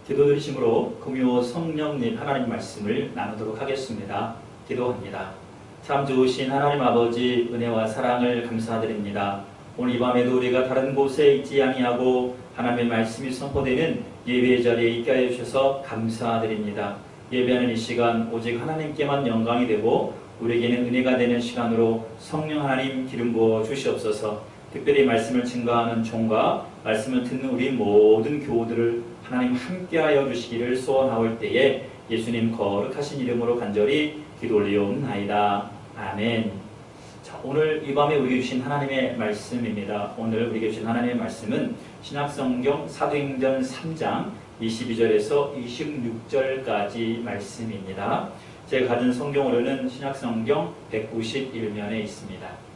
기도 드리심으로 금요 성령님 하나님 말씀을 나누도록 하겠습니다. 기도합니다. 참 좋으신 하나님 아버지 은혜와 사랑을 감사드립니다. 오늘 이 밤에도 우리가 다른 곳에 있지 아니하고 하나님의 말씀이 선포되는 예배의 자리에 있게 하여 주셔서 감사드립니다. 예배하는 이 시간 오직 하나님께만 영광이 되고 우리에게는 은혜가 되는 시간으로 성령 하나님 기름 부어 주시옵소서. 특별히 말씀을 증거하는 종과 말씀을 듣는 우리 모든 교우들을 하나님 함께하여 주시기를 소원하올 때에 예수님 거룩하신 이름으로 간절히 기도 올리옵나이다. 아멘. 자, 오늘 이 밤에 우리에게 주신 하나님의 말씀입니다. 오늘 우리에게 주신 하나님의 말씀은 신약성경 사도행전 3장 22절에서 26절까지 말씀입니다. 제가 가진 성경으로는 신약성경 191면에 있습니다.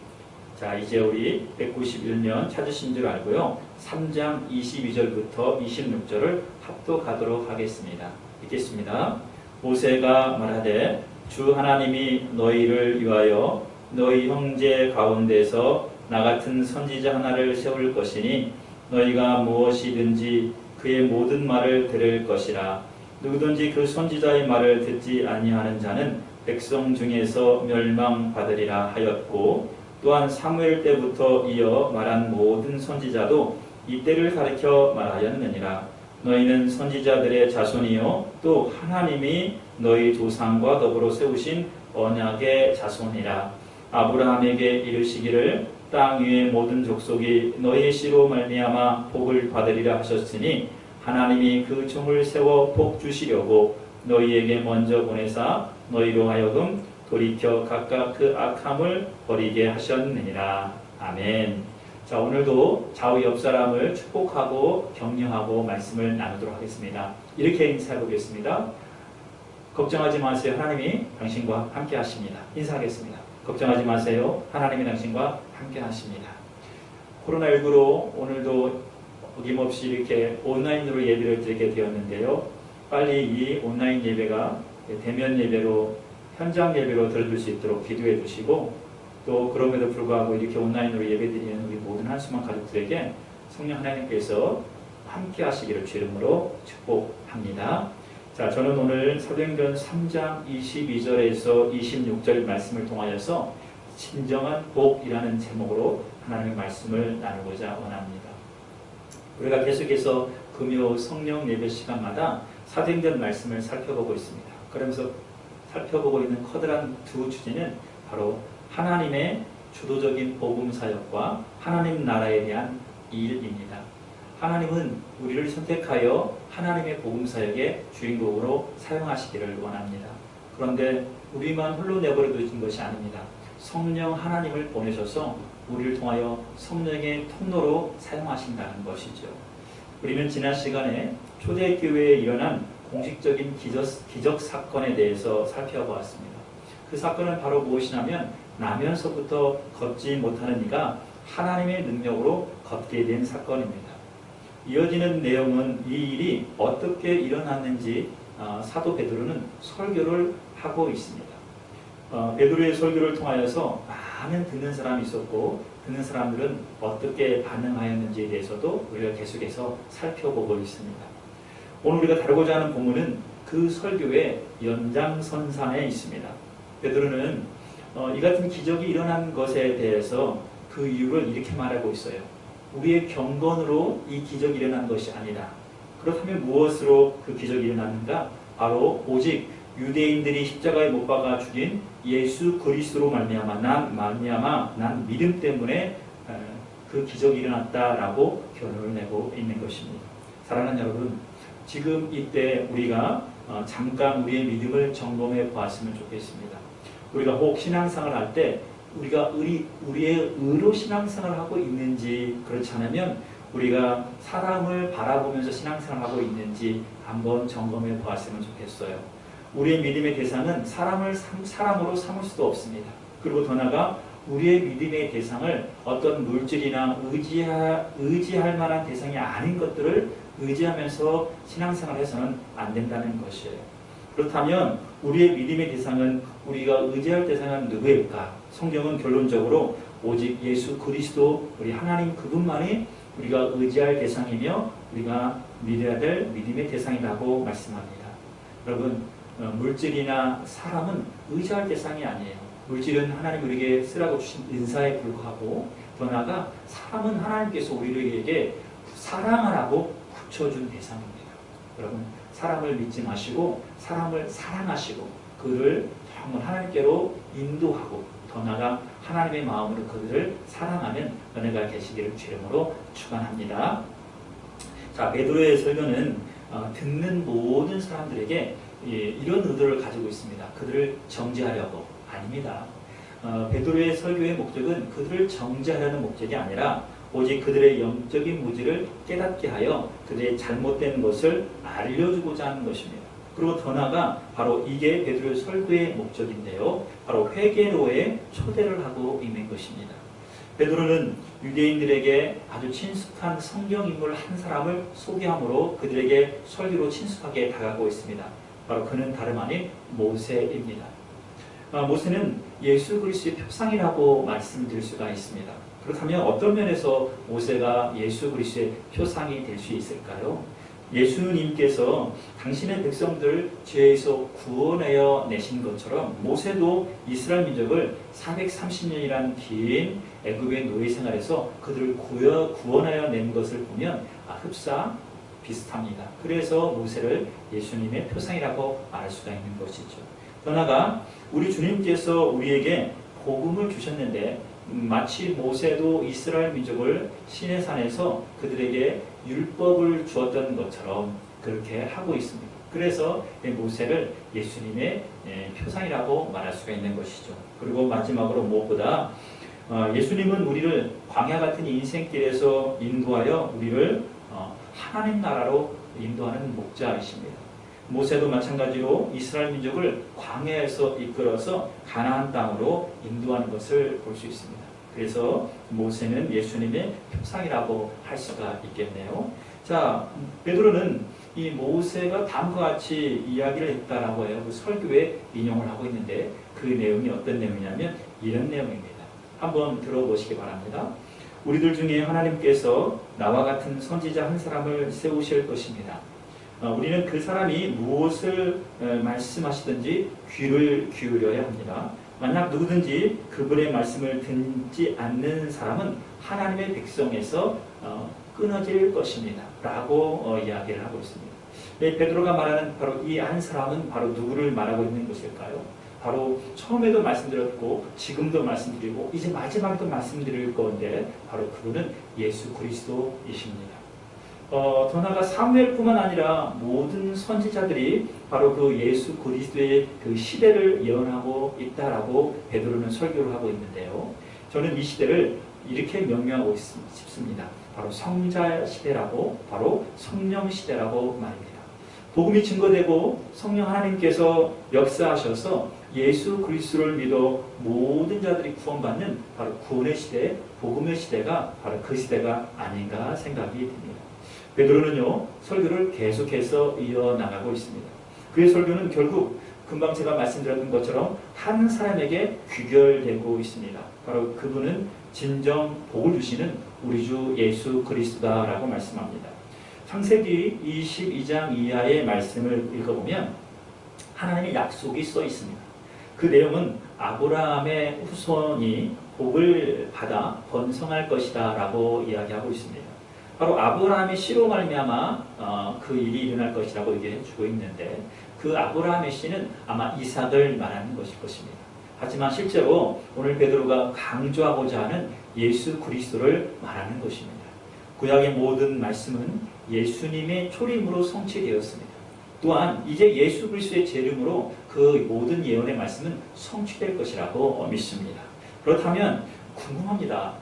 자, 이제 우리 191면 찾으신 줄 알고요. 3장 22절부터 26절을 합독하도록 하겠습니다. 읽겠습니다. 모세가 말하되 주 하나님이 너희를 위하여 너희 형제 가운데서 나 같은 선지자 하나를 세울 것이니 너희가 무엇이든지 그의 모든 말을 들을 것이라. 누구든지 그 선지자의 말을 듣지 아니하는 자는 백성 중에서 멸망받으리라 하였고, 또한 사무엘 때부터 이어 말한 모든 선지자도 이때를 가리켜 말하였느니라. 너희는 선지자들의 자손이요 또 하나님이 너희 조상과 더불어 세우신 언약의 자손이라. 아브라함에게 이르시기를 땅 위의 모든 족속이 너희 씨로 말미암아 복을 받으리라 하셨으니 하나님이 그 종을 세워 복 주시려고 너희에게 먼저 보내사 너희로 하여금 돌이켜 각각 그 악함을 버리게 하셨느니라. 아멘. 자, 오늘도 좌우 옆 사람을 축복하고 격려하고 말씀을 나누도록 하겠습니다. 이렇게 인사해 보겠습니다. 걱정하지 마세요. 하나님이 당신과 함께 하십니다. 인사하겠습니다. 걱정하지 마세요. 하나님이 당신과 함께 하십니다. 코로나19로 오늘도 어김없이 이렇게 온라인으로 예배를 드리게 되었는데요. 빨리 이 온라인 예배가 대면 예배로 현장 예배로 들어줄 수 있도록 기도해 주시고, 또 그럼에도 불구하고 이렇게 온라인으로 예배드리는 우리 모든 한수만 가족들에게 성령 하나님께서 함께 하시기를 주 이름으로 축복합니다. 자, 저는 오늘 사도행전 3장 22절에서 26절 말씀을 통하여서 진정한 복이라는 제목으로 하나님의 말씀을 나누고자 원합니다. 우리가 계속해서 금요 성령 예배 시간마다 사도행전 말씀을 살펴보고 있습니다. 그러면서 살펴보고 있는 커다란 두 주제는 바로 하나님의 주도적인 복음 사역과 하나님 나라에 대한 일입니다. 하나님은 우리를 선택하여 하나님의 복음 사역의 주인공으로 사용하시기를 원합니다. 그런데 우리만 홀로 내버려 두신 것이 아닙니다. 성령 하나님을 보내셔서 우리를 통하여 성령의 통로로 사용하신다는 것이죠. 우리는 지난 시간에 초대교회에 일어난 공식적인 기적 사건에 대해서 살펴보았습니다. 그 사건은 바로 무엇이냐면 나면서부터 걷지 못하는 이가 하나님의 능력으로 걷게 된 사건입니다. 이어지는 내용은 이 일이 어떻게 일어났는지 사도 베드로는 설교를 하고 있습니다. 베드로의 설교를 통하여서 많은 듣는 사람이 있었고 듣는 사람들은 어떻게 반응하였는지에 대해서도 우리가 계속해서 살펴보고 있습니다. 오늘 우리가 다루고자 하는 본문은 그 설교의 연장선상에 있습니다. 베드로는 이 같은 기적이 일어난 것에 대해서 그 이유를 이렇게 말하고 있어요. 우리의 경건으로 이 기적이 일어난 것이 아니라, 그렇다면 무엇으로 그 기적이 일어났는가? 바로 오직 유대인들이 십자가에 못 박아 죽인 예수 그리스도로 말미암아 난 믿음 때문에 그 기적이 일어났다라고 결론을 내고 있는 것입니다. 사랑하는 여러분, 지금 이때 우리가 잠깐 우리의 믿음을 점검해 보았으면 좋겠습니다. 우리가 혹 신앙생활을 할 때 우리가 우리의 의로 신앙생활을 하고 있는지, 그렇지 않으면 우리가 사람을 바라보면서 신앙생활을 하고 있는지 한번 점검해 보았으면 좋겠어요. 우리의 믿음의 대상은 사람으로 삼을 수도 없습니다. 그리고 더 나아가 우리의 믿음의 대상을 어떤 물질이나 의지할 만한 대상이 아닌 것들을 의지하면서 신앙생활을 해서는 안 된다는 것이에요. 그렇다면 우리의 믿음의 대상은, 우리가 의지할 대상은 누구일까? 성경은 결론적으로 오직 예수 그리스도, 우리 하나님 그분만이 우리가 의지할 대상이며 우리가 믿어야 될 믿음의 대상이라고 말씀합니다. 여러분, 물질이나 사람은 의지할 대상이 아니에요. 물질은 하나님 우리에게 쓰라고 주신 은사에 불과하고, 더 나아가 사람은 하나님께서 우리에게 사랑하라고 붙여준 대상입니다. 여러분, 사람을 믿지 마시고 사람을 사랑하시고 그를 정말 하나님께로 인도하고, 더 나아가 하나님의 마음으로 그들을 사랑하면 은혜가 계시기를 주님으로 축원합니다. 자, 베드로의 설교는 듣는 모든 사람들에게 이런 의도를 가지고 있습니다. 그들을 정죄하려고 아닙니다. 베드로의 설교의 목적은 그들을 정죄하려는 목적이 아니라 오직 그들의 영적인 무지를 깨닫게 하여 그들의 잘못된 것을 알려주고자 하는 것입니다. 그리고 더 나아가 바로 이게 베드로의 설교의 목적인데요. 바로 회개로의 초대를 하고 있는 것입니다. 베드로는 유대인들에게 아주 친숙한 성경 인물 한 사람을 소개함으로 그들에게 설교로 친숙하게 다가가고 있습니다. 바로 그는 다름 아닌 모세입니다. 모세는 예수 그리스도의 표상이라고 말씀드릴 수가 있습니다. 그렇다면 어떤 면에서 모세가 예수 그리스도의 표상이 될 수 있을까요? 예수님께서 당신의 백성들을 죄에서 구원하여 내신 것처럼 모세도 이스라엘 민족을 430년이라는 긴 애굽의 노예 생활에서 그들을 구원하여 낸 것을 보면 흡사 비슷합니다. 그래서 모세를 예수님의 표상이라고 말할 수가 있는 것이죠. 더 나아가 우리 주님께서 우리에게 복음을 주셨는데 마치 모세도 이스라엘 민족을 시내산에서 그들에게 율법을 주었던 것처럼 그렇게 하고 있습니다. 그래서 모세를 예수님의 표상이라고 말할 수가 있는 것이죠. 그리고 마지막으로 무엇보다 예수님은 우리를 광야 같은 인생길에서 인도하여 우리를 하나님 나라로 인도하는 목자이십니다. 모세도 마찬가지로 이스라엘 민족을 광야에서 이끌어서 가나안 땅으로 인도하는 것을 볼 수 있습니다. 그래서 모세는 예수님의 표상이라고 할 수가 있겠네요. 자, 베드로는 이 모세가 다음과 같이 이야기를 했다라고 해요. 그 설교에 인용을 하고 있는데 그 내용이 어떤 내용이냐면 이런 내용입니다. 한번 들어보시기 바랍니다. 우리들 중에 하나님께서 나와 같은 선지자 한 사람을 세우실 것입니다. 우리는 그 사람이 무엇을 말씀하시든지 귀를 기울여야 합니다. 만약 누구든지 그분의 말씀을 듣지 않는 사람은 하나님의 백성에서 끊어질 것입니다. 라고 이야기를 하고 있습니다. 베드로가 말하는 바로 이 한 사람은 바로 누구를 말하고 있는 것일까요? 바로 처음에도 말씀드렸고 지금도 말씀드리고 이제 마지막에도 말씀드릴 건데 바로 그분은 예수 그리스도이십니다. 더 나아가 사무엘뿐만 아니라 모든 선지자들이 바로 그 예수 그리스도의 그 시대를 예언하고 있다라고 베드로는 설교를 하고 있는데요. 저는 이 시대를 이렇게 명명하고 싶습니다. 바로 성자 시대라고, 바로 성령 시대라고 말입니다. 복음이 증거되고 성령 하나님께서 역사하셔서 예수 그리스도를 믿어 모든 자들이 구원받는 바로 구원의 시대, 복음의 시대가 바로 그 시대가 아닌가 생각이 듭니다. 베드로는요, 설교를 계속해서 이어나가고 있습니다. 그의 설교는 결국 금방 제가 말씀드렸던 것처럼 한 사람에게 귀결되고 있습니다. 바로 그분은 진정 복을 주시는 우리 주 예수 그리스도다라고 말씀합니다. 창세기 22장 이하의 말씀을 읽어보면 하나님의 약속이 써 있습니다. 그 내용은 아브라함의 후손이 복을 받아 번성할 것이다 라고 이야기하고 있습니다. 바로 아브라함의 씨로 말미암아 그 일이 일어날 것이라고 얘기해 주고 있는데 그 아브라함의 씨는 아마 이삭을 말하는 것일 것입니다. 하지만 실제로 오늘 베드로가 강조하고자 하는 예수 그리스도를 말하는 것입니다. 구약의 모든 말씀은 예수님의 초림으로 성취되었습니다. 또한 이제 예수 그리스도의 재림으로 그 모든 예언의 말씀은 성취될 것이라고 믿습니다. 그렇다면 궁금합니다.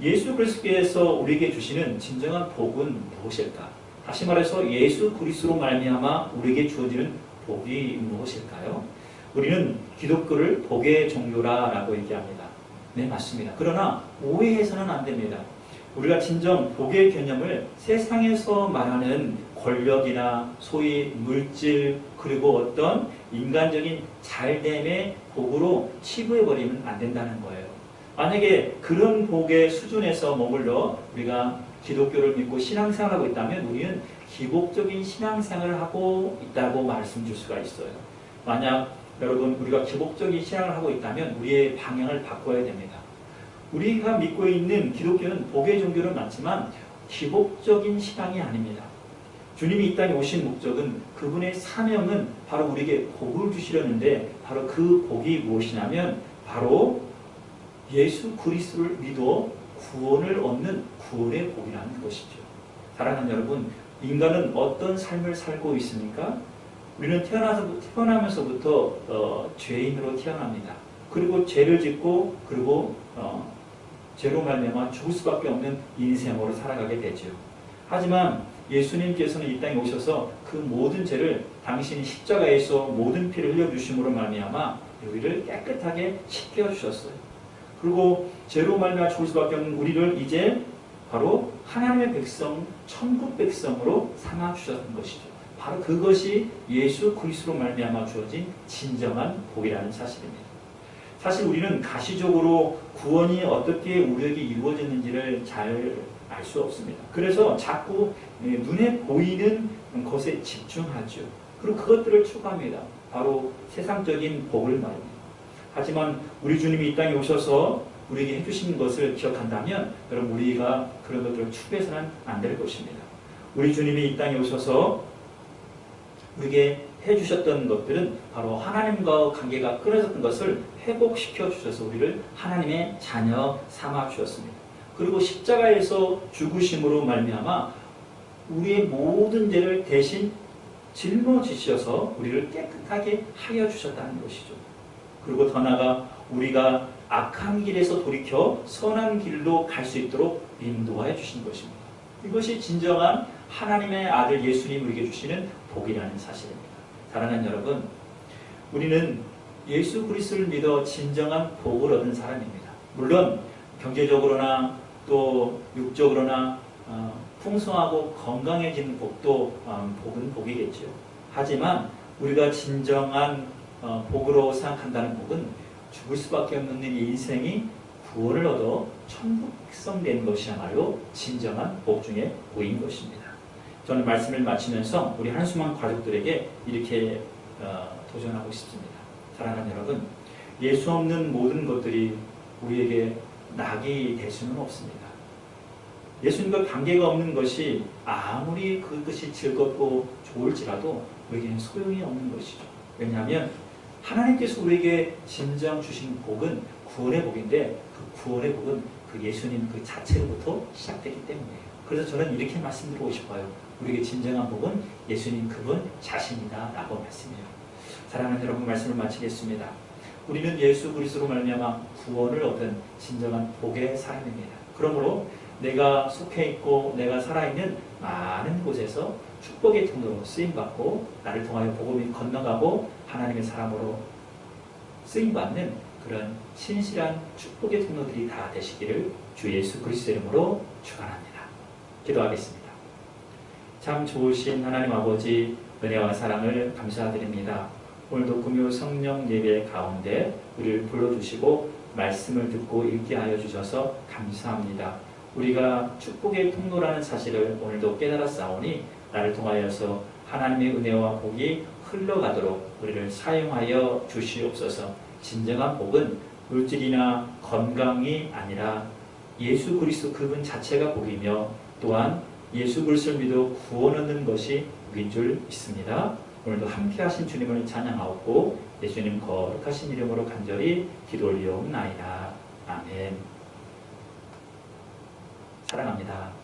예수 그리스도께서 우리에게 주시는 진정한 복은 무엇일까? 다시 말해서 예수 그리스도로 말미암아 우리에게 주어지는 복이 무엇일까요? 우리는 기독교를 복의 종교라고 얘기합니다. 네, 맞습니다. 그러나 오해해서는 안 됩니다. 우리가 진정 복의 개념을 세상에서 말하는 권력이나 소위 물질 그리고 어떤 인간적인 잘됨의 복으로 치부해버리면 안 된다는 거예요. 만약에 그런 복의 수준에서 머물러 우리가 기독교를 믿고 신앙생활을 하고 있다면 우리는 기복적인 신앙생활을 하고 있다고 말씀 줄 수가 있어요. 만약 여러분 우리가 기복적인 신앙을 하고 있다면 우리의 방향을 바꿔야 됩니다. 우리가 믿고 있는 기독교는 복의 종교는 맞지만 기복적인 신앙이 아닙니다. 주님이 이 땅에 오신 목적은 그분의 사명은 바로 우리에게 복을 주시려는데 바로 그 복이 무엇이냐면 바로 예수 그리스도를 믿어 구원을 얻는 구원의 복이라는 것이죠. 사랑하는 여러분, 인간은 어떤 삶을 살고 있습니까? 우리는 태어나면서부터 죄인으로 태어납니다. 그리고 죄를 짓고 그리고 죄로 말미암아 죽을 수밖에 없는 인생으로 살아가게 되죠. 하지만 예수님께서는 이 땅에 오셔서 그 모든 죄를 당신이 십자가에서 모든 피를 흘려주심으로 말미암아 우리를 깨끗하게 씻겨주셨어요. 그리고 죄로 말미암아 죽을 수밖에 없는 우리를 이제 바로 하나님의 백성, 천국 백성으로 삼아주셨던 것이죠. 바로 그것이 예수 그리스도로 말미암아 주어진 진정한 복이라는 사실입니다. 사실 우리는 가시적으로 구원이 어떻게 우리에게 이루어졌는지를 잘 알 수 없습니다. 그래서 자꾸 눈에 보이는 것에 집중하죠. 그리고 그것들을 추구합니다. 바로 세상적인 복을 말입니다. 하지만 우리 주님이 이 땅에 오셔서 우리에게 해주신 것을 기억한다면 여러분 우리가 그런 것들을 추구해서는 안 될 것입니다. 우리 주님이 이 땅에 오셔서 우리에게 해주셨던 것들은 바로 하나님과 관계가 끊어졌던 것을 회복시켜 주셔서 우리를 하나님의 자녀 삼아 주셨습니다. 그리고 십자가에서 죽으심으로 말미암아 우리의 모든 죄를 대신 짊어지셔서 우리를 깨끗하게 하여 주셨다는 것이죠. 그리고 더 나아가 우리가 악한 길에서 돌이켜 선한 길로 갈 수 있도록 인도하여 주신 것입니다. 이것이 진정한 하나님의 아들 예수님 우리에게 주시는 복이라는 사실입니다. 사랑하는 여러분, 우리는 예수 그리스도를 믿어 진정한 복을 얻은 사람입니다. 물론 경제적으로나 또 육적으로나 풍성하고 건강해지는 복도 복은 복이겠죠. 하지만 우리가 진정한 복으로 생각한다는 복은 죽을 수밖에 없는 인생이 구원을 얻어 천국 백성 되는 것이야말로 진정한 복 중의 복인 것입니다. 저는 말씀을 마치면서 우리 한수만 가족들에게 이렇게 도전하고 싶습니다. 사랑하는 여러분, 예수 없는 모든 것들이 우리에게 낙이 될 수는 없습니다. 예수님과 관계가 없는 것이 아무리 그것이 즐겁고 좋을지라도 우리에게는 소용이 없는 것이죠. 왜냐하면 하나님께서 우리에게 진정 주신 복은 구원의 복인데 그 구원의 복은 그 예수님 그 자체로부터 시작되기 때문이에요. 그래서 저는 이렇게 말씀드리고 싶어요. 우리에게 진정한 복은 예수님 그분 자신이다 라고 말씀해요. 사랑하는 여러분, 말씀을 마치겠습니다. 우리는 예수 그리스도로 말미암아 구원을 얻은 진정한 복의 사람입니다. 그러므로 내가 속해 있고 내가 살아있는 많은 곳에서 축복의 통로로 쓰임받고 나를 통하여 복음이 건너가고 하나님의 사람으로 쓰임받는 그런 신실한 축복의 통로들이 다 되시기를 주 예수 그리스도 이름으로 축원합니다. 기도하겠습니다. 참 좋으신 하나님 아버지, 은혜와 사랑을 감사드립니다. 오늘도 금요 성령 예배 가운데 우리를 불러주시고 말씀을 듣고 읽게 하여 주셔서 감사합니다. 우리가 축복의 통로라는 사실을 오늘도 깨달았사오니 나를 통하여서 하나님의 은혜와 복이 흘러가도록 우리를 사용하여 주시옵소서. 진정한 복은 물질이나 건강이 아니라 예수 그리스도 그분 자체가 복이며 또한 예수 그리스도를 믿어 구원 얻는 것이 복인 줄 믿습니다. 오늘도 함께 하신 주님을 찬양하옵고 예수님 거룩하신 이름으로 간절히 기도 올리옵나이다. 아멘. 사랑합니다.